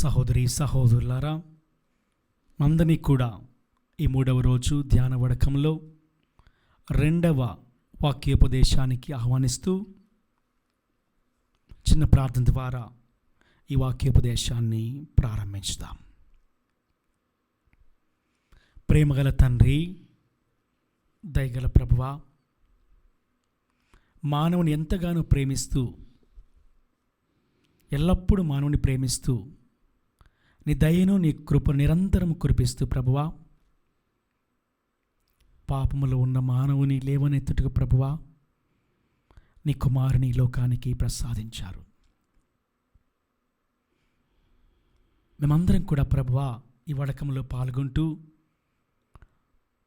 సహోదరి సహోదరులారా, మందని కూడా ఈ 3వ రోజు ధ్యాన వడకంలో 2వ వాక్యోపదేశానికి ఆహ్వానిస్తూ చిన్న ప్రార్థన ద్వారా ఈ వాక్యోపదేశాన్ని ప్రారంభించుదాం. ప్రేమగల తండ్రి, దయగల ప్రభువా, మానవుని ఎంతగానో ప్రేమిస్తూ, ఎల్లప్పుడూ మానవుని ప్రేమిస్తూ, నీ దయను నీ కృప నిరంతరం కురిపిస్తూ ప్రభువా, పాపములో ఉన్న మానవుని లేవనెత్తుటకు ప్రభువా నీ కుమారుని లోకానికి ప్రసాదించారు. మేమందరం కూడా ప్రభువా ఈ వడకంలో పాల్గొంటూ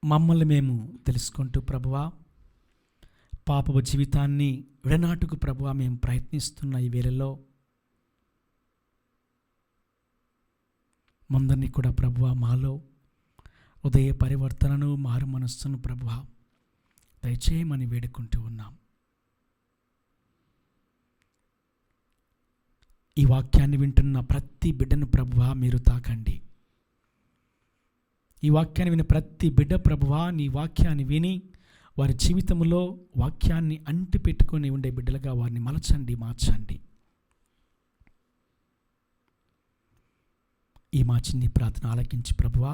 మమ్మల్ని మేము తెలుసుకుంటూ ప్రభువా పాపపు జీవితాన్ని విడనాటుకు ప్రభువా మేము ప్రయత్నిస్తున్న ఈ వేళలో మందరినీ కూడా ప్రభువా మాలో ఉదయ పరివర్తనను మారు మనస్సును ప్రభువా దయచేయమని వేడుకుంటూ ఉన్నాం. ఈ వాక్యాన్ని వింటున్న ప్రతి బిడ్డను ప్రభువా మీరు తాకండి. ఈ వాక్యాన్ని విన్న ప్రతి బిడ్డ ప్రభువా నీ వాక్యాన్ని విని వారి జీవితంలో వాక్యాన్ని అంటి పెట్టుకొని ఉండే బిడ్డలుగా వారిని మలచండి, మార్చండి. ఈ మా చిన్ని ప్రార్థన ఆలకించి ప్రభువా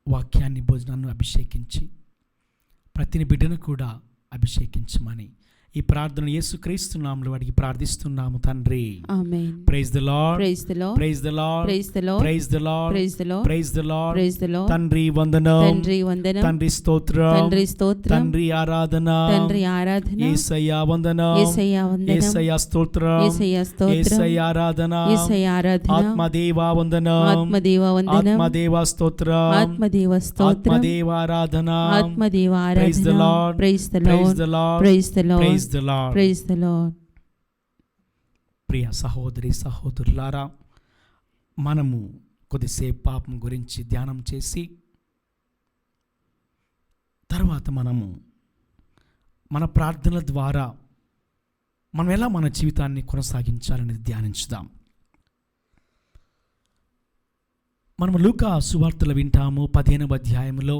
వాక్యాన్ని భోజనాన్ని అభిషేకించి ప్రతిని బిడ్డను కూడా అభిషేకించమని ఈ ప్రార్థన యేసుక్రీస్తు నామములో అడిగి ప్రార్థిస్తున్నాము తండ్రి. Amen. Praise the lord, praise the lord, praise the lord, praise the lord, praise the lord, praise the lord, praise the lord, praise the lord. తండ్రి వందనం, తండ్రి వందనం, తండ్రి స్తోత్రం, తండ్రి స్తోత్రం, తండ్రి ఆరాధన, తండ్రి ఆరాధన, యేసయ్య వందనం, యేసయ్య వందనం, యేసయ్య స్తోత్రం, యేసయ్య స్తోత్రం, యేసయ్య ఆరాధన, యేసయ్య ఆరాధన, ఆత్మదేవ వందనం, ఆత్మదేవ వందనం, ఆత్మదేవ స్తోత్రం, ఆత్మదేవ స్తోత్రం, ఆత్మదేవ ఆరాధన, ఆత్మదేవ ప్రైజ్ ది ఆరాధన. Lord, praise the praise lord, the lord, praise the lord, praise the lord. Praise the lord. ప్రియ సహోదరి సహోదరులారా, మనము కొద్దిసేపు పాపం గురించి ధ్యానం చేసి తర్వాత మనము మన ప్రార్థనల ద్వారా మనం ఎలా మన జీవితాన్ని కొనసాగించాలని ధ్యానించుదాం. మనము లూకా సువార్తలు వింటాము. 15వ అధ్యాయంలో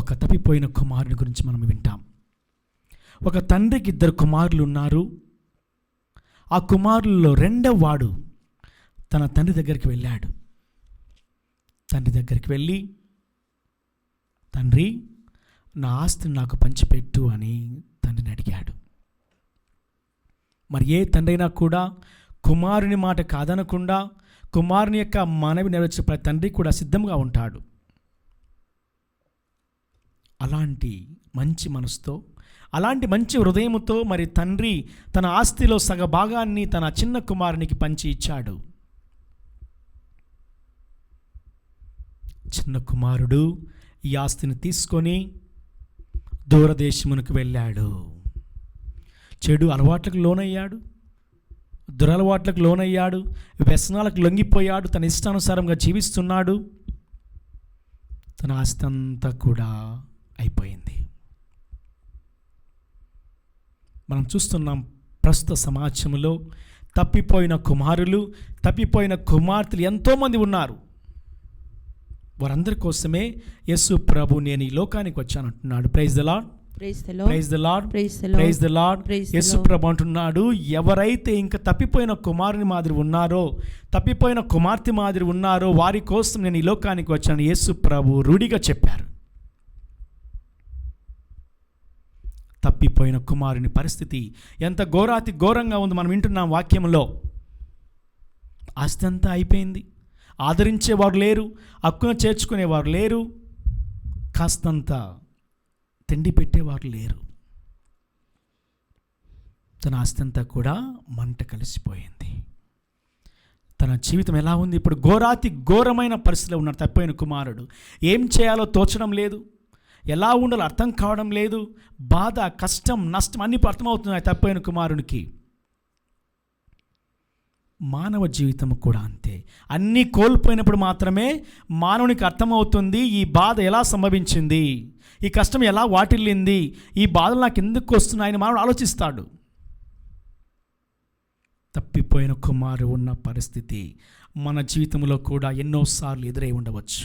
ఒక తప్పిపోయిన కుమారుని గురించి మనం వింటాం. ఒక తండ్రికి 2 కుమారులు ఉన్నారు. ఆ కుమారుల్లో 2వ వాడు తన తండ్రి దగ్గరికి వెళ్ళాడు. తండ్రి దగ్గరికి వెళ్ళి, తండ్రి నా ఆస్తిని నాకు పంచిపెట్టు అని తండ్రిని అడిగాడు. మరి ఏ తండ్రి అయినా కూడా కుమారుని మాట కాదనకుండా కుమారుని యొక్క మనవి నెరవేర్చే ప్రతి తండ్రి కూడా సిద్ధంగా ఉంటాడు. అలాంటి మంచి మనసుతో, అలాంటి మంచి హృదయంతో మరి తండ్రి తన ఆస్తిలో సగభాగాన్ని తన చిన్న కుమారునికి పంచి ఇచ్చాడు. చిన్న కుమారుడు ఈ ఆస్తిని తీసుకొని దూరదేశమునకు వెళ్ళాడు. చెడు అలవాట్లకు లోనయ్యాడు, దురలవాట్లకు లోనయ్యాడు, వ్యసనాలకు లొంగిపోయాడు, తన ఇష్టానుసారంగా జీవిస్తున్నాడు. తన ఆస్తి అంతా కూడా అయిపోయింది. మనం చూస్తున్నాం ప్రస్తుత సమాజంలో తప్పిపోయిన కుమారులు, తప్పిపోయిన కుమార్తెలు ఎంతోమంది ఉన్నారు. వారందరి కోసమే యేసు ప్రభు నేను ఈ లోకానికి వచ్చానంటున్నాడు. Praise the lord, praise the lord, praise the lord, praise the lord, praise the lord. Praise the Yesu lord. ప్రభు అంటున్నాడు, ఎవరైతే ఇంకా తప్పిపోయిన కుమారుని మాదిరి ఉన్నారో, తప్పిపోయిన కుమార్తె మాదిరి ఉన్నారో వారి కోసం నేను ఈ లోకానికి వచ్చాను యేసు ప్రభు రూఢిగా చెప్పారు. తప్పిపోయిన కుమారుని పరిస్థితి ఎంత ఘోరాతి ఘోరంగా ఉంది. మనం వింటున్నాం వాక్యంలో. ఆస్తి అంతా అయిపోయింది, ఆదరించేవారు లేరు, హక్కును చేర్చుకునేవారు లేరు, కాస్తంత తిండి పెట్టేవారు లేరు. తన ఆస్తి అంతా కూడా మంట కలిసిపోయింది. తన జీవితం ఎలా ఉంది ఇప్పుడు? ఘోరాతి ఘోరమైన పరిస్థితిలో ఉన్నాడు తప్పిపోయిన కుమారుడు. ఏం చేయాలో తోచడం లేదు, ఎలా ఉండాలో అర్థం కావడం లేదు. బాధ, కష్టం, నష్టం అన్నీ అర్థమవుతున్నాయి తప్పిపోయిన కుమారునికి. మానవ జీవితం కూడా అంతే. అన్నీ కోల్పోయినప్పుడు మాత్రమే మానవునికి అర్థమవుతుంది ఈ బాధ ఎలా సంభవించింది, ఈ కష్టం ఎలా వాటిల్లింది, ఈ బాధలు నాకు ఎందుకు వస్తున్నాయని మానవుడు ఆలోచిస్తాడు. తప్పిపోయిన కుమారుడు ఉన్న పరిస్థితి మన జీవితంలో కూడా ఎన్నోసార్లు ఎదురై ఉండవచ్చు.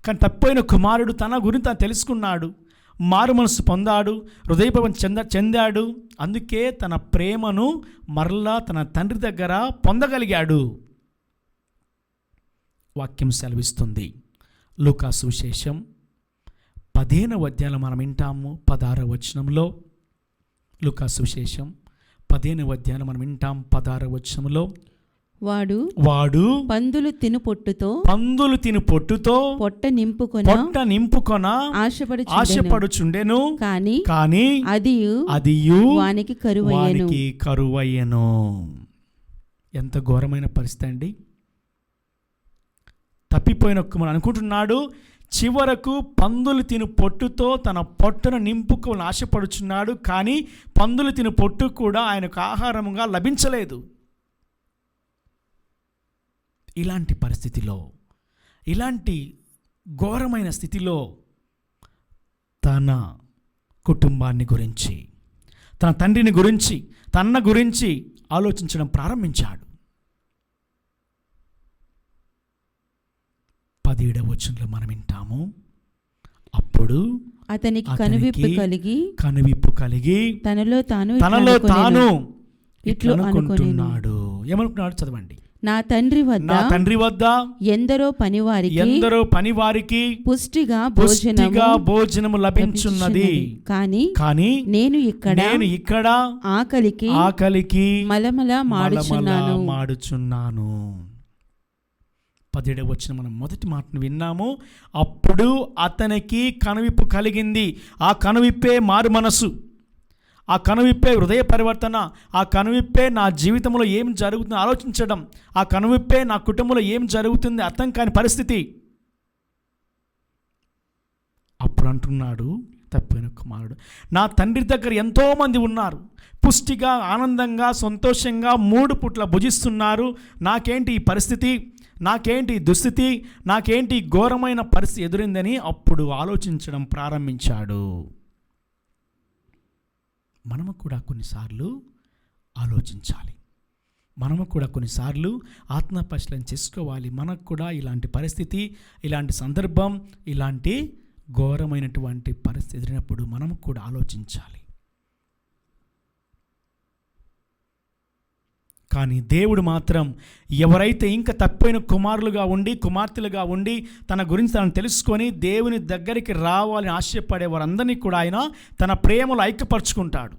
కానీ తప్పిపోయిన కుమారుడు తన గురించి తాను తెలుసుకున్నాడు, మారు మనసు పొందాడు, హృదయపవం చెందాడు. అందుకే తన ప్రేమను మరలా తన తండ్రి దగ్గర పొందగలిగాడు. వాక్యం సెలవిస్తుంది. లూకా సువిశేషం 15వ అధ్యాయంలో మనం వింటాము 16వ వచనంలో. లూకా సువిశేషం 15వ అధ్యాయంలో మనం వింటాం 16వ వచనంలో, వాడు పందులు తిను పొట్టుతో పొట్ట నింపుకొన ఆశపడుచుండెను, కానీ అదియు వానికి కరువయ్యెను. ఎంత ఘోరమైన పరిస్థితి అండి. తప్పిపోయిన కుమారుడు అనుకుంటున్నాడు, చివరకు పందులు తిను పొట్టుతో తన పొట్టను నింపుకొని ఆశపడుచున్నాడు. కానీ పందులు తిను పొట్టు కూడా ఆయనకు ఆహారముగా లభించలేదు. ఇలాంటి పరిస్థితిలో, ఇలాంటి ఘోరమైన స్థితిలో తన కుటుంబాన్ని గురించి, తన తండ్రిని గురించి, తన గురించి ఆలోచించడం ప్రారంభించాడు. 17వ వచనంలో మనం వింటాము. అప్పుడు అతనికి కనువిప్పు కలిగి తనలో తాను ఇట్లు అనుకుంటున్నాడు. ఏమనుకున్నాడు? చదవండి. నా తండ్రి వద్ద ఎందరో పనివారికి పుష్టిగా భోజనము లభించున్నది, కానీ నేను ఇక్కడ ఆకలికి మలమల మాడుచున్నాను. 17వ వచనం మనం మొదటి మాటను విన్నాము. అప్పుడు అతనికి కనువిప్పు కలిగింది. ఆ కనువిప్పే మారు మనసు, ఆ కనువిప్పే హృదయ పరివర్తన, ఆ కనువిప్పే నా జీవితంలో ఏం జరుగుతుందో ఆలోచించడం, ఆ కనువిప్పే నా కుటుంబంలో ఏం జరుగుతుంది అర్థం కాని పరిస్థితి. అప్పుడు అంటున్నాడు తప్పిపోయిన కుమారుడు, నా తండ్రి దగ్గర ఎంతోమంది ఉన్నారు, పుష్టిగా ఆనందంగా సంతోషంగా 3 పూట్ల భుజిస్తున్నారు. నాకేంటి ఈ పరిస్థితి, నాకేంటి దుస్థితి, నాకేంటి ఘోరమైన పరిస్థితి ఎదురైందని అప్పుడు ఆలోచించడం ప్రారంభించాడు. మనము కూడా కొన్నిసార్లు ఆలోచించాలి. మనము కూడా కొన్నిసార్లు ఆత్మపరిశీలన చేసుకోవాలి. మనకు కూడా ఇలాంటి పరిస్థితి, ఇలాంటి సందర్భం, ఇలాంటి ఘోరమైనటువంటి పరిస్థితి ఎదురైనప్పుడు మనము కూడా ఆలోచించాలి. కానీ దేవుడు మాత్రం ఎవరైతే ఇంకా తప్పిపోయిన కుమారులుగా ఉండి కుమార్తెలుగా ఉండి తన గురించి తనను తెలుసుకొని దేవుని దగ్గరికి రావాలని ఆశపడే వారందరినీ కూడా ఆయన తన ప్రేమలో ఐక్యపరుచుకుంటాడు.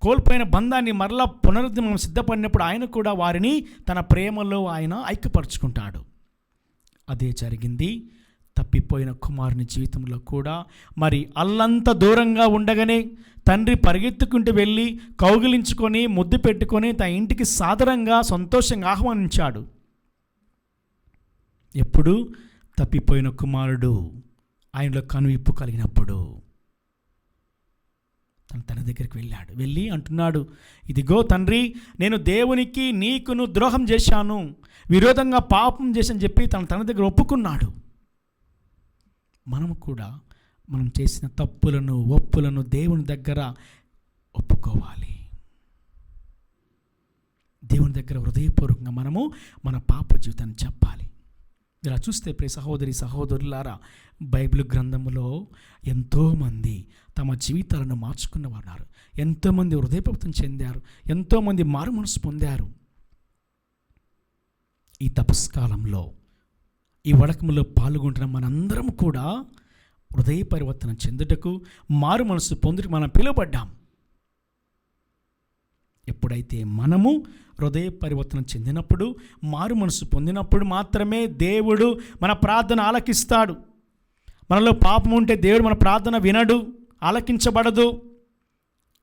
కోల్పోయిన బంధాన్ని మరలా పునరుద్ధరణ సిద్ధపడినప్పుడు ఆయన కూడా వారిని తన ప్రేమలో ఆయన ఐక్యపరుచుకుంటాడు. అదే జరిగింది తప్పిపోయిన కుమారుని జీవితంలో కూడా. మరి అల్లంత దూరంగా ఉండగానే తండ్రి పరిగెత్తుకుంటూ వెళ్ళి కౌగిలించుకొని ముద్దు పెట్టుకొని తన ఇంటికి సాదరంగా సంతోషంగా ఆహ్వానించాడు. ఎప్పుడు? తప్పిపోయిన కుమారుడు ఆయనలో కనువిప్పు కలిగినప్పుడు తన దగ్గరికి వెళ్ళాడు. వెళ్ళి అంటున్నాడు, ఇదిగో తండ్రి, నేను దేవునికి నీకును ద్రోహం చేశాను, విరోధంగా పాపం చేశాను చెప్పి తన దగ్గర ఒప్పుకున్నాడు. మనము కూడా మనం చేసిన తప్పులను ఒప్పులను దేవుని దగ్గర ఒప్పుకోవాలి. దేవుని దగ్గర హృదయపూర్వకంగా మనము మన పాప జీవితాన్ని చెప్పాలి. ఇలా చూస్తే ప్రియ సహోదరి సహోదరులారా, బైబిల్ గ్రంథములో ఎంతోమంది తమ జీవితాలను మార్చుకున్నవారు, ఎంతోమంది హృదయపూర్వకం చెందారు, ఎంతోమంది మారు మనసు పొందారు. ఈ తపస్కాలంలో ఈ వడకములో పాల్గొంటున్న మనందరం కూడా హృదయ పరివర్తన చెందుటకు మారు మనసు పొందుటకు మనం పిలువబడ్డాం. ఎప్పుడైతే మనము హృదయ పరివర్తన చెందినప్పుడు, మారు మనసు పొందినప్పుడు మాత్రమే దేవుడు మన ప్రార్థన ఆలకిస్తాడు. మనలో పాపం ఉంటే దేవుడు మన ప్రార్థన వినడు, ఆలకించబడదు.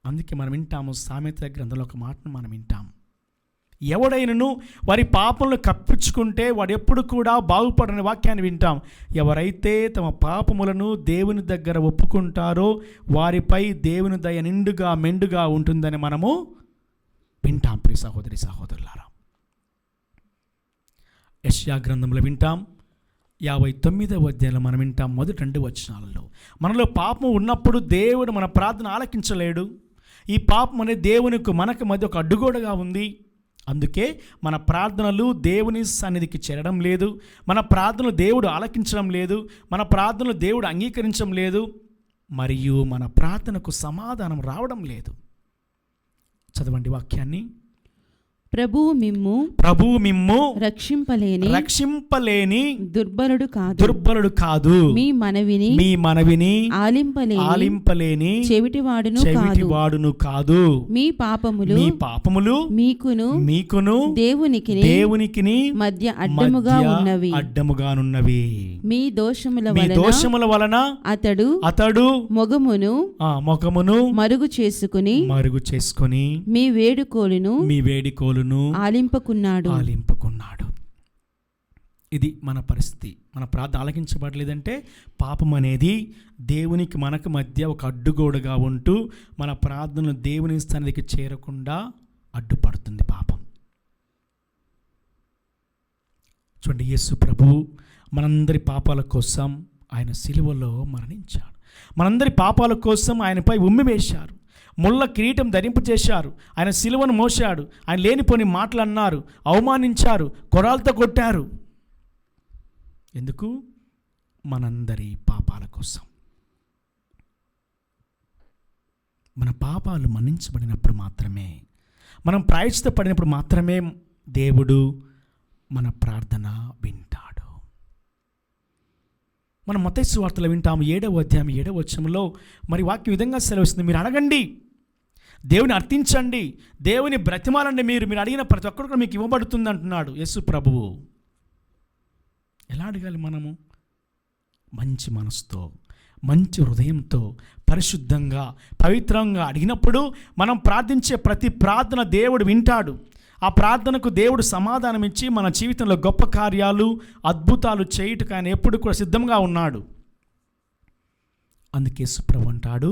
అందుకే మనం వింటాము, సామెతల గ్రంథంలో ఒక మాటను మనం వింటాం, ఎవడైనను వారి పాపములను కప్పించుకుంటే వాడు ఎప్పుడు కూడా బాగుపడని వాక్యాన్ని వింటాం. ఎవరైతే తమ పాపములను దేవుని దగ్గర ఒప్పుకుంటారో వారిపై దేవుని దయ నిండుగా మెండుగా ఉంటుందని మనము వింటాం. ప్రియ సహోదరి సహోదరులారా, యెషయా గ్రంథంలో వింటాం, 59వ అధ్యాయంలో మనం వింటాం మొదటి 2 వచనాలలో, మనలో పాపం ఉన్నప్పుడు దేవుడు మన ప్రార్థన ఆలకించలేడు, ఈ పాపం అనేది దేవునికి మనకు మధ్య ఒక అడ్డుగోడగా ఉంది. అందుకే మన ప్రార్థనలు దేవుని సన్నిధికి చేరడం లేదు, మన ప్రార్థనలు దేవుడు ఆలకించడం లేదు, మన ప్రార్థనలు దేవుడు అంగీకరించడం లేదు, మరియు మన ప్రార్థనకు సమాధానం రావడం లేదు. చదవండి వాక్యాన్ని. ప్రభువు మిమ్ము రక్షింపలేని దుర్బలుడు కాదు, మీ మనవిని ఆలింపలేని చెవిటివాడును కాదు. మీ పాపములు మీకును దేవునికి మధ్య అడ్డముగానున్నవి. మీ దోషముల వలన అతడు మొగమును మరుగు చేసుకుని మీ వేడుకోలును ఆలింపుకున్నాడు. ఇది మన పరిస్థితి. మన ప్రార్థన ఆలకించబడలేదంటే పాపం అనేది దేవునికి మనకు మధ్య ఒక అడ్డుగోడగా ఉంటూ మన ప్రార్థనలు దేవుని సన్నిధికి చేరకుండా అడ్డుపడుతుంది పాపం. చూడండి, యేసు ప్రభువు మనందరి పాపాల కోసం ఆయన సిలువలో మరణించాడు. మనందరి పాపాల కోసం ఆయనపై ఉమ్మి వేశారు, ముళ్ళ కిరీటం ధరింపు చేశారు, ఆయన సిలువను మోశాడు, ఆయన లేనిపోని మాటలు అన్నారు, అవమానించారు, కొరాలతో కొట్టారు. ఎందుకు? మనందరి పాపాల కోసం. మన పాపాలు మన్నించబడినప్పుడు మాత్రమే, మనం ప్రాయశ్చిత్తపడినప్పుడు మాత్రమే దేవుడు మన ప్రార్థన వింటాడు. మనం మత్తయి సువార్తలో వింటాము 7వ అధ్యాయం 7వ వచనంలో మరి వాక్యం విధంగా సెలవిస్తుంది, మీరు అడగండి, దేవుని అర్థించండి, దేవుని బ్రతిమాలండి, మీరు అడిగిన ప్రతి ఒక్కరు మీకు ఇవ్వబడుతుంది అంటున్నాడు యేసు ప్రభువు. ఎలా అడగాలి మనము? మంచి మనసుతో, మంచి హృదయంతో, పరిశుద్ధంగా, పవిత్రంగా అడిగినప్పుడు మనం ప్రార్థించే ప్రతి ప్రార్థన దేవుడు వింటాడు. ఆ ప్రార్థనకు దేవుడు సమాధానం ఇచ్చి మన జీవితంలో గొప్ప కార్యాలు, అద్భుతాలు చేయుటకు ఆయన ఎప్పుడు కూడా సిద్ధంగా ఉన్నాడు. అందుకే యేసు ప్రభువు అంటాడు,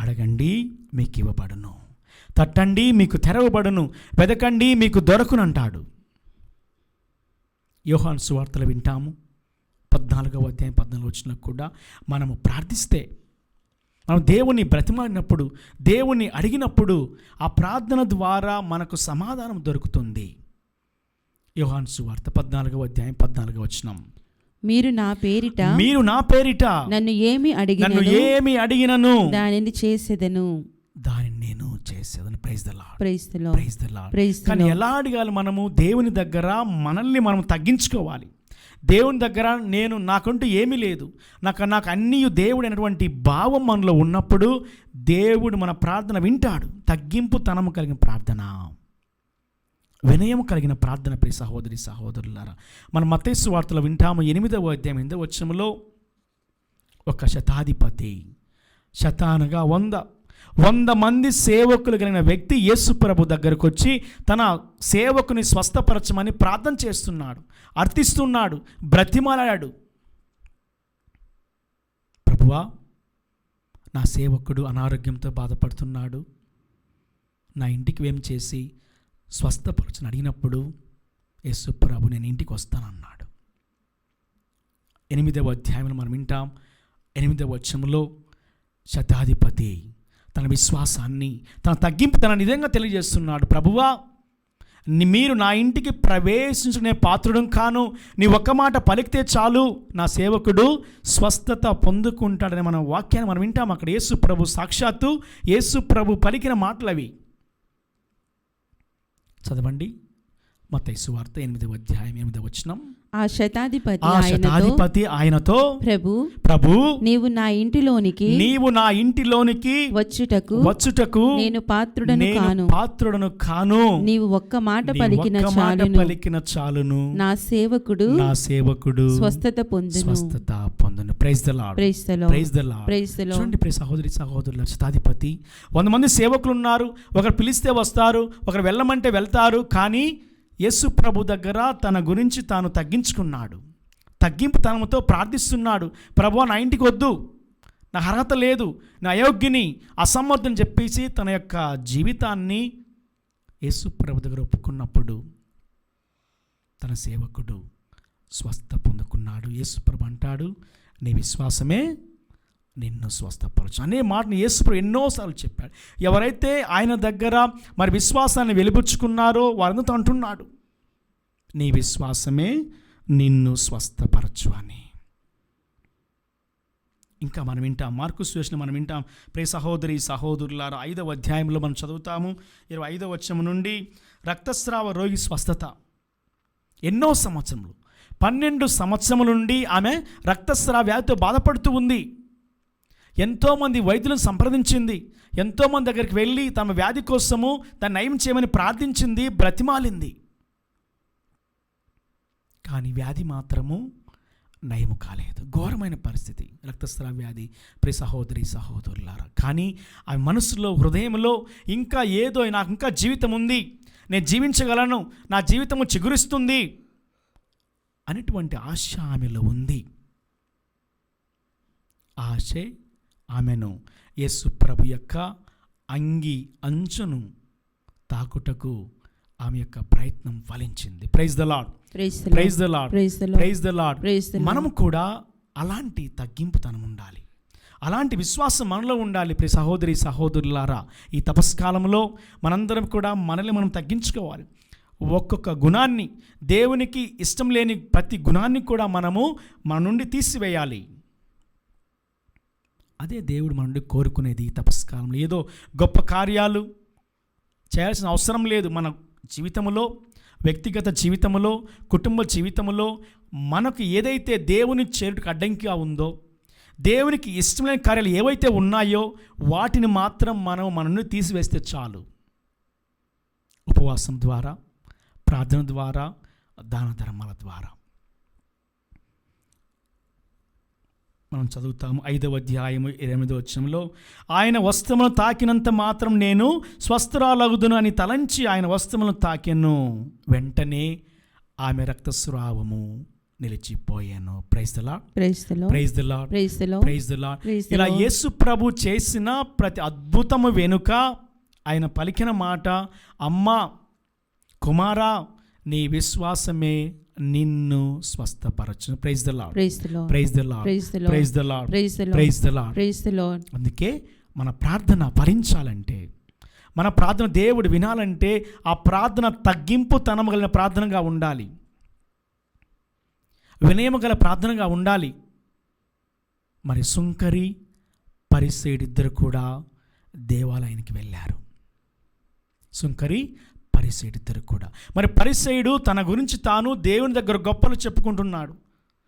అడగండి మీకు ఇవ్వబడును, తట్టండి మీకు తెరవబడును, వెదకండి మీకు దొరకును అంటాడు. యోహాను సువార్తలు వింటాము 14వ అధ్యాయం 14వ వచనంలో కూడా మనము ప్రార్థిస్తే, మనం దేవుని బ్రతిమాలినప్పుడు, దేవుని అడిగినప్పుడు ఆ ప్రార్థన ద్వారా మనకు సమాధానం దొరుకుతుంది. యోహాను సువార్త 14వ అధ్యాయం 14వ వచనం, మీరు నా పేరిట నన్ను ఏమి అడిగినను దానిని చేసేదను. Praise the Lord. కానీ ఎలా అడగాలి మనము? దేవుని దగ్గర మనల్ని మనం తగ్గించుకోవాలి. దేవుని దగ్గర నాకంటూ ఏమీ లేదు, నాకు అన్నీ దేవుడు అనేటువంటి భావం మనలో ఉన్నప్పుడు దేవుడు మన ప్రార్థన వింటాడు. తగ్గింపు తనము కలిగిన ప్రార్థన, వినయం కలిగిన ప్రార్థన. ప్రియ సహోదరి సహోదరులారా, మనం మత్తయి సువార్తలో వింటాము 8వ అధ్యాయం 8వ వచనంలో ఒక శతాధిపతి, శతానగా 100 మంది సేవకులు కలిగిన వ్యక్తి యేసు ప్రభు దగ్గరకు వచ్చి తన సేవకుని స్వస్థపరచమని ప్రార్థన చేస్తున్నాడు, అర్థిస్తున్నాడు, బ్రతిమాలాడు. ప్రభువా, నా సేవకుడు అనారోగ్యంతో బాధపడుతున్నాడు, నా ఇంటికి ఏం చేసి స్వస్థపరచని అడిగినప్పుడు యేసు ప్రభు నేను ఇంటికి వస్తానన్నాడు. 8వ అధ్యాయంలో మనం వింటాం 8వ వచనంలో శతాధిపతి తన విశ్వాసాన్ని, తన తగ్గింపు తన నిజంగా తెలియజేస్తున్నాడు. ప్రభువా, మీరు నా ఇంటికి ప్రవేశించుకునే పాత్రుడం కాను, నీ ఒక్క మాట పలికితే చాలు నా సేవకుడు స్వస్థత పొందుకుంటాడని మన వాక్యాన్ని మనం వింటాం. అక్కడ యేసు ప్రభు సాక్షాత్తు యేసు ప్రభు పలికిన మాటలు అవి. చదవండి మత్తయి సువార్త 8వ అధ్యాయం 8వ వచనం. ఆ శతాధిపతి ఆయనతో, ప్రభు నీవు నా ఇంటిలోనికి వచ్చుటకు నేను పాత్రుడను కాను. నీవు ఒక్క మాట పలికిన చాలును నా సేవకుడు స్వస్థత పొందును. Praise the Lord. చూడండి ప్రియ సహోదరి సహోదరుల, శతాధిపతి 100 మంది సేవకులు ఉన్నారు. ఒకరు పిలిస్తే వస్తారు, ఒకరు వెళ్ళమంటే వెళ్తారు. కానీ యేసు ప్రభు దగ్గర తన గురించి తాను తగ్గించుకున్నాడు, తగ్గింపు తనతో ప్రార్థిస్తున్నాడు. ప్రభువా, నా ఇంటికి వద్దు, నా అర్హత లేదు, నా అయోగ్యని, అసమర్థని చెప్పేసి తన యొక్క జీవితాన్ని యేసు ప్రభు దగ్గర ఒప్పుకున్నప్పుడు తన సేవకుడు స్వస్థ పొందుకున్నాడు. యేసు ప్రభు అంటాడు, నీ విశ్వాసమే నిన్ను స్వస్థపరచు అనే మాటను యేసుప్రభు ఎన్నోసార్లు చెప్పాడు. ఎవరైతే ఆయన దగ్గర మరి విశ్వాసాన్ని వెలిబుచ్చుకున్నారో వారంతా అంటున్నాడు, నీ విశ్వాసమే నిన్ను స్వస్థపరచు అని. ఇంకా మనం వింటాం, మార్కు సువిశేషం మనం వింటాం. ప్రియ సహోదరి సహోదరులారా, 5వ అధ్యాయంలో మనం చదువుతాము 25వ వచనం నుండి. రక్తస్రావ రోగి స్వస్థత. ఎన్నో సంవత్సరములు 12 సంవత్సరముల నుండి ఆమె రక్తస్రావ వ్యాధితో బాధపడుతూ ఉంది. ఎంతోమంది వైద్యులను సంప్రదించింది, ఎంతోమంది దగ్గరికి వెళ్ళి తమ వ్యాధి కోసము దాన్ని నయం చేయమని ప్రార్థించింది, బ్రతిమాలింది. కానీ వ్యాధి మాత్రము నయము కాలేదు. ఘోరమైన పరిస్థితి రక్తస్రావ వ్యాధి. ప్రియ సహోదరి సహోదరులారా, కానీ ఆమె మనసులో హృదయంలో ఇంకా ఏదో, నాకు ఇంకా జీవితం ఉంది, నేను జీవించగలను, నా జీవితము చిగురిస్తుంది అనేటువంటి ఆశ ఆమెలో ఉంది. ఆశే ఆమెను యేసు ప్రభు యొక్క అంగి అంచును తాకుటకు ఆమె యొక్క ప్రయత్నం ఫలించింది. Praise the lord, praise the lord, praise the lord. మనము కూడా అలాంటి తగ్గింపుతనం ఉండాలి, అలాంటి విశ్వాసం మనలో ఉండాలి. ప్రియ సహోదరి సహోదరులారా, ఈ తపస్కాలంలో మనందరం కూడా మనల్ని మనం తగ్గించుకోవాలి. ఒక్కొక్క గుణాన్ని, దేవునికి ఇష్టం లేని ప్రతి గుణాన్ని కూడా మనము మన నుండి తీసివేయాలి. అదే దేవుడు మన నుండి కోరుకునేది ఈ తపస్కాలంలో. ఏదో గొప్ప కార్యాలు చేయాల్సిన అవసరం లేదు. మన జీవితంలో, వ్యక్తిగత జీవితంలో, కుటుంబ జీవితంలో మనకు ఏదైతే దేవుని చేరుటకు అడ్డంకిగా ఉందో, దేవునికి ఇష్టమైన కార్యాలు ఏవైతే ఉన్నాయో వాటిని మాత్రం మనం మన నుండి తీసివేస్తే చాలు. ఉపవాసం ద్వారా, ప్రార్థన ద్వారా, దాన ధర్మాల ద్వారా. మనం చదువుతాము 5వ అధ్యాయము 8వ వచనంలో, ఆయన వస్త్రములను తాకినంత మాత్రం నేను స్వస్థరాలగుదును అని తలంచి ఆయన వస్త్రములను తాకెను, వెంటనే ఆమె రక్తస్రావము నిలిచిపోయాను. Praise the lord, praise the lord, praise the lord, praise the lord. ఇలా యేసు ప్రభు చేసిన ప్రతి అద్భుతము వెనుక ఆయన పలికిన మాట, అమ్మా, కుమారా, నీ విశ్వాసమే నిన్ను స్వస్థపరచును. Praise the lord, praise the lord, praise the lord, praise the lord, praise the lord, praise the lord. అందుకే మన ప్రార్థన ఫలించాలంటే, మన ప్రార్థన దేవుడు వినాలంటే ఆ ప్రార్థన తగ్గింపు తనము కలిగిన ప్రార్థనగా ఉండాలి, వినయము గల ప్రార్థనగా ఉండాలి. మరి సుంకరి పరిసయ్యుడిద్దరు కూడా దేవాలయానికి వెళ్ళారు. సుంకరి పరిసయ్యుడిద్దరు కూడా. మరి పరిసయ్యుడు తన గురించి తాను దేవుని దగ్గర గొప్పలు చెప్పుకుంటున్నాడు.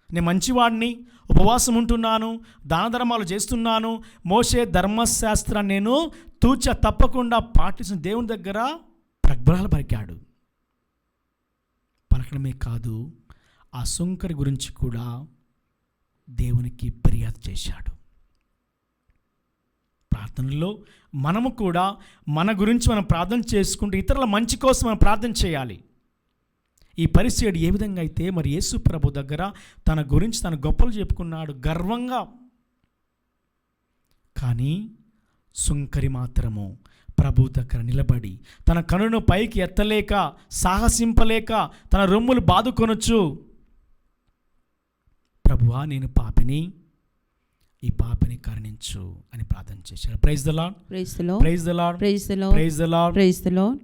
నేను మంచివాడిని, ఉపవాసం ఉంటున్నాను, దాన ధర్మాలు చేస్తున్నాను, మోషే ధర్మశాస్త్రాన్ని నేను తూచ తప్పకుండా పాటించిన దేవుని దగ్గర ప్రగల్భాలు పలికాడు. పలకడమే కాదు, ఆ సుంకరి గురించి కూడా దేవునికి ఫిర్యాదు చేశాడు. ప్రార్థనలో మనము కూడా మన గురించి మనం ప్రార్థన చేసుకుంటూ ఇతరుల మంచి కోసం మనం ప్రార్థన చేయాలి. ఈ పరిసయ్యుడు ఏ విధంగా అయితే మరి యేసు ప్రభు దగ్గర తన గురించి తన గొప్పలు చెప్పుకున్నాడు గర్వంగా. కానీ సుంకరి మాత్రము ప్రభు దగ్గర నిలబడి తన కనును పైకి ఎత్తలేక, సాహసింపలేక తన రొమ్ములు బాదుకొనొచ్చు, ప్రభువా నేను పాపిని, ఈ పాపిని కరుణించు అని ప్రార్థన చేశారు. Praise the lord, praise the lord, praise the lord, praise the lord, praise the lord, praise the Lord.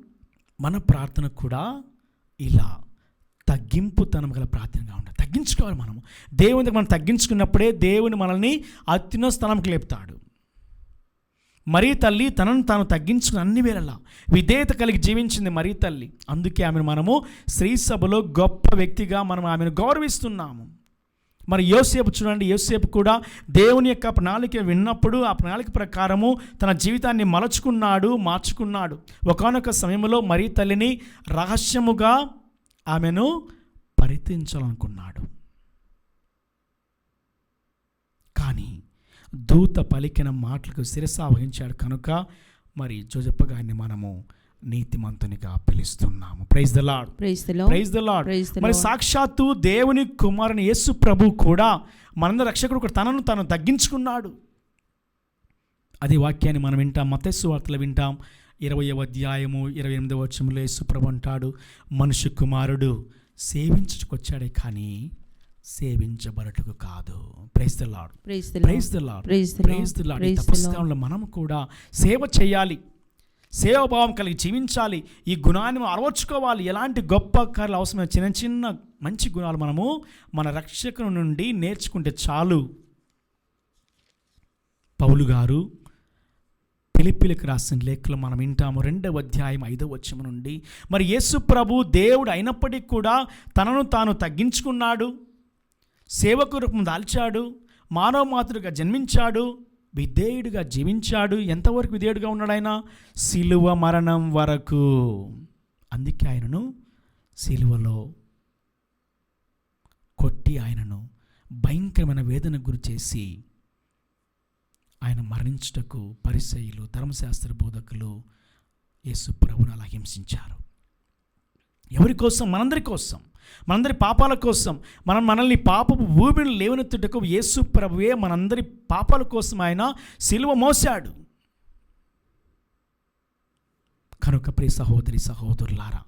మన ప్రార్థన కూడా ఇలా తగ్గింపుతనం గల ప్రార్థనగా ఉండాలి. తగ్గించుకోవాలి. మనము దేవుని దగ్గర మనం తగ్గించుకున్నప్పుడే దేవుని మనల్ని అత్యున్నత స్థానంకి లేపుతాడు. మరీ తల్లి తనను తాను తగ్గించుకుని అన్ని వేళలా విధేయత కలిగి జీవించింది మరీ తల్లి. అందుకే ఆమెను మనము స్త్రీ సభలో గొప్ప వ్యక్తిగా మనం ఆమెను గౌరవిస్తున్నాము. మరి యోసేపు చూడండి, యోసేపు కూడా దేవుని యొక్క ప్రణాళిక విన్నప్పుడు ఆ ప్రణాళిక ప్రకారము తన జీవితాన్ని మలచుకున్నాడు, మార్చుకున్నాడు. ఒకానొక సమయంలో మరీ తల్లిని రహస్యముగా ఆమెను పరిత్రించాలనుకున్నాడు. కానీ దూత పలికిన మాటలకు శిరస వహించాడు కనుక మరి జోజప్ప గారిని మనము నీతిమంతునిగా పిలుస్తున్నాము. Praise the lord, praise the lord, praise the Lord. మరి సాక్షాత్తు దేవుని కుమారుని యేసు ప్రభు కూడా మనందరి రక్షకుడు తనను తాను తగ్గించుకున్నాడు. అది వాక్యాన్ని మనం వింటాం, మత్తయి సువార్తలో వింటాం. 20వ అధ్యాయము 28వ వచనంలో యేసు ప్రభు అంటాడు, మనుష్య కుమారుడు సేవించుకొచ్చాడే కానీ సేవించబడటకు కాదు. Praise the lord, praise the praise the lord, praise the praise the Lord. ఈ ప్రైజ్ ది తపస్కాలంలో మనం కూడా సేవ చేయాలి, సేవాభావం కలిగి జీవించాలి, ఈ గుణాన్ని మనం అలవర్చుకోవాలి. ఎలాంటి గొప్ప కార్యాలు అవసరమైన చిన్న చిన్న మంచి గుణాలు మనము మన రక్షకుని నుండి నేర్చుకుంటే చాలు. పౌలు గారు ఫిలిప్పీలకు రాసిన లేఖలో మనం వింటాము 2వ అధ్యాయం 5వ వచనం నుండి, మరి యేసు ప్రభు దేవుడు అయినప్పటికీ కూడా తనను తాను తగ్గించుకున్నాడు, సేవకు రూపం దాల్చాడు, మానవ మాతృగా జన్మించాడు, విధేయుడిగా జీవించాడు. ఎంతవరకు విధేయుడిగా ఉన్నాడు ఆయన? సిలువ మరణం వరకు. అందుకే ఆయనను సిలువలో కొట్టి ఆయనను భయంకరమైన వేదన గురి చేసి ఆయన మరణించుటకు పరిసయ్యులు, ధర్మశాస్త్ర బోధకులు యేసు ప్రభువును అలా హింసించారు. ఎవరి కోసం? మనందరి కోసం, మనందరి పాపాల కోసం. మనల్ని పాపపు ఊబిని లేవనెత్తుటకు యేసు ప్రభువే మనందరి పాపాల కోసం ఆయన సిలువ మోసాడు. కనుక ప్రియ సహోదరి సహోదరులారా,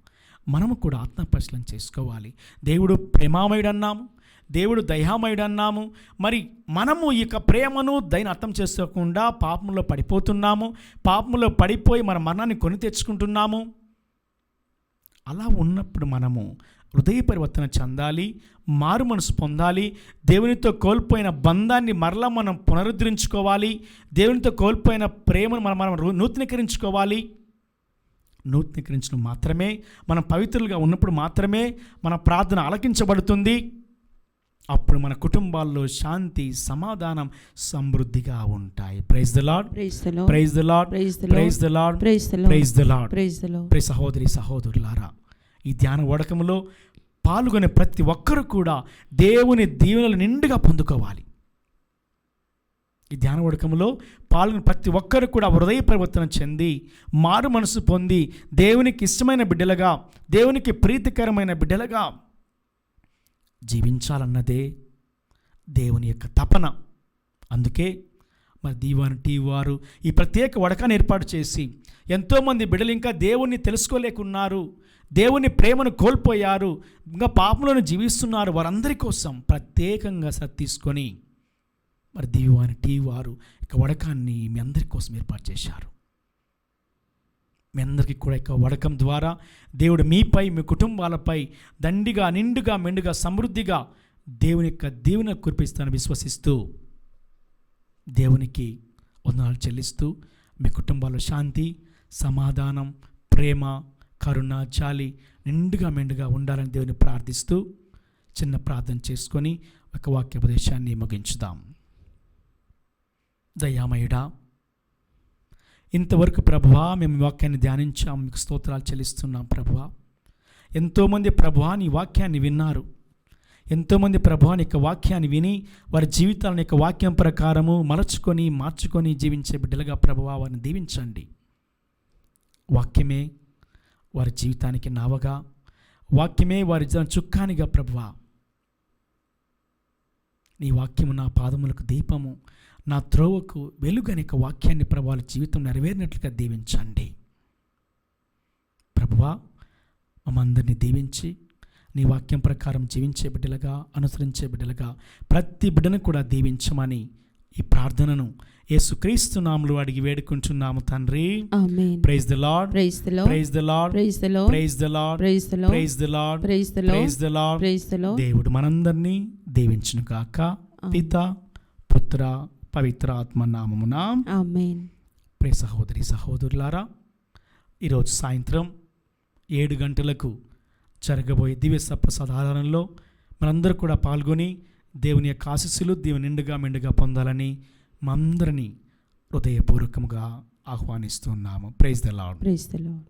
మనము కూడా ఆత్మపరిశీలన చేసుకోవాలి. దేవుడు ప్రేమామయుడు అన్నాము, దేవుడు దయామయుడు అన్నాము. మరి మనము ఈ యొక్క ప్రేమను దయను అర్థం చేసుకోకుండా పాపంలో పడిపోతున్నాము. పాపంలో పడిపోయి మన మరణాన్ని కొని తెచ్చుకుంటున్నాము. అలా ఉన్నప్పుడు మనము హృదయ పరివర్తన చెందాలి, మారు మనసు పొందాలి. దేవునితో కోల్పోయిన బంధాన్ని మరలా మనం పునరుద్ధరించుకోవాలి. దేవునితో కోల్పోయిన ప్రేమను మనం నూతనీకరించుకోవాలి. నూతనీకరించడం మాత్రమే, మనం పవిత్రులుగా ఉన్నప్పుడు మాత్రమే మన ప్రార్థన ఆలకించబడుతుంది. అప్పుడు మన కుటుంబాల్లో శాంతి, సమాధానం, సమృద్ధిగా ఉంటాయి. Praise the lord, praise the lord, praise the lord, praise the praise the lord, praise the lord, praise the lord. Praise the lord. ప్రియ సహోదరి సహోదరులారా, ఈ ధ్యాన వడకంలో పాల్గొనే ప్రతి ఒక్కరు కూడా దేవుని దీవెనలు నిండుగా పొందుకోవాలి. ఈ ధ్యాన వడకంలో పాల్గొనే ప్రతి ఒక్కరు కూడా హృదయ పరివర్తన చెంది మారు మనసు పొంది దేవునికి ఇష్టమైన బిడ్డలుగా, దేవునికి ప్రీతికరమైన బిడ్డలుగా జీవించాలన్నదే దేవుని యొక్క తపన. అందుకే మరి దీవాన్ టీవీ వారు ఈ ప్రత్యేక వడకాన్ని ఏర్పాటు చేసి ఎంతోమంది బిడ్డలు ఇంకా దేవుణ్ణి తెలుసుకోలేకున్నారు, దేవుని ప్రేమను కోల్పోయారు, ఇంకా పాపంలోనే జీవిస్తున్నారు. వారందరి కోసం ప్రత్యేకంగా తీసుకొని మరి దీవాన్ టీవీ వారు ఇక వడకాన్ని మీ అందరి కోసం ఏర్పాటు చేశారు. మీ అందరికీ కూడా ఇక వడకం ద్వారా దేవుడు మీపై, మీ కుటుంబాలపై దండిగా, నిండుగా, మెండుగా, సమృద్ధిగా దేవుని యొక్క దీవెన కురిపిస్తానని విశ్వసిస్తూ దేవునికి వందనాలు చెల్లిస్తూ మీ కుటుంబాల్లో శాంతి, సమాధానం, ప్రేమ, కరుణ, జాలి నిండుగా, మెండుగా ఉండాలని దేవుని ప్రార్థిస్తూ చిన్న ప్రార్థన చేసుకొని ఒక వాక్యోపదేశాన్ని ముగించుదాం. దయామయుడా, ఇంతవరకు ప్రభువా మేము వాక్యాన్ని ధ్యానించాం, మీకు స్తోత్రాలు చెల్లిస్తున్నాం ప్రభువా. ఎంతోమంది ప్రభువా నీ వాక్యాన్ని విన్నారు, ఎంతోమంది ప్రభువా నీ యొక్క వాక్యాన్ని విని వారి జీవితాలను యొక్క వాక్యం ప్రకారము మలచుకొని మార్చుకొని జీవించే బిడ్డలుగా ప్రభువా వారిని దీవించండి. వాక్యమే వారి జీవితానికి నావగా, వాక్యమే వారి చుక్కానిగా ప్రభువా. నీ వాక్యము నా పాదములకు దీపము, నా త్రోవకు వెలుగని యొక్క వాక్యాన్ని ప్రభువాల జీవితం నెరవేరినట్లుగా దీవించండి ప్రభువా. మమ్మందరినీ దీవించి నీ వాక్యం ప్రకారం జీవించే బిడ్డలుగా, అనుసరించే బిడ్డలుగా ప్రతి బిడ్డను కూడా దీవించమని ఈ ప్రార్థనను యేసుక్రీస్తు నామములో అడిగి వేడుకుంటున్నాము తండ్రి. Amen. Praise the lord, praise the lord, praise the lord, praise the lord, praise the lord, praise the lord, praise the lord, praise the lord, praise the lord. Praise the lord. దేవుడు మనందరినీ దీవించును గాక. పిత, పుత్ర, పవిత్ర ఆత్మ నామమున ఆమేన్. ప్రియ సహోదరి సహోదరులారా, ఈరోజు సాయంత్రం 7 గంటలకు జరగబోయే దివ్య సప్రసాద ఆరాధనలో మనందరూ కూడా పాల్గొని దేవుని యొక్క ఆశీస్సులు దేవుని నిండుగా మెండుగా పొందాలని మా అందరినీ హృదయపూర్వకంగా ఆహ్వానిస్తున్నాము. Praise the lord. Praise the lord.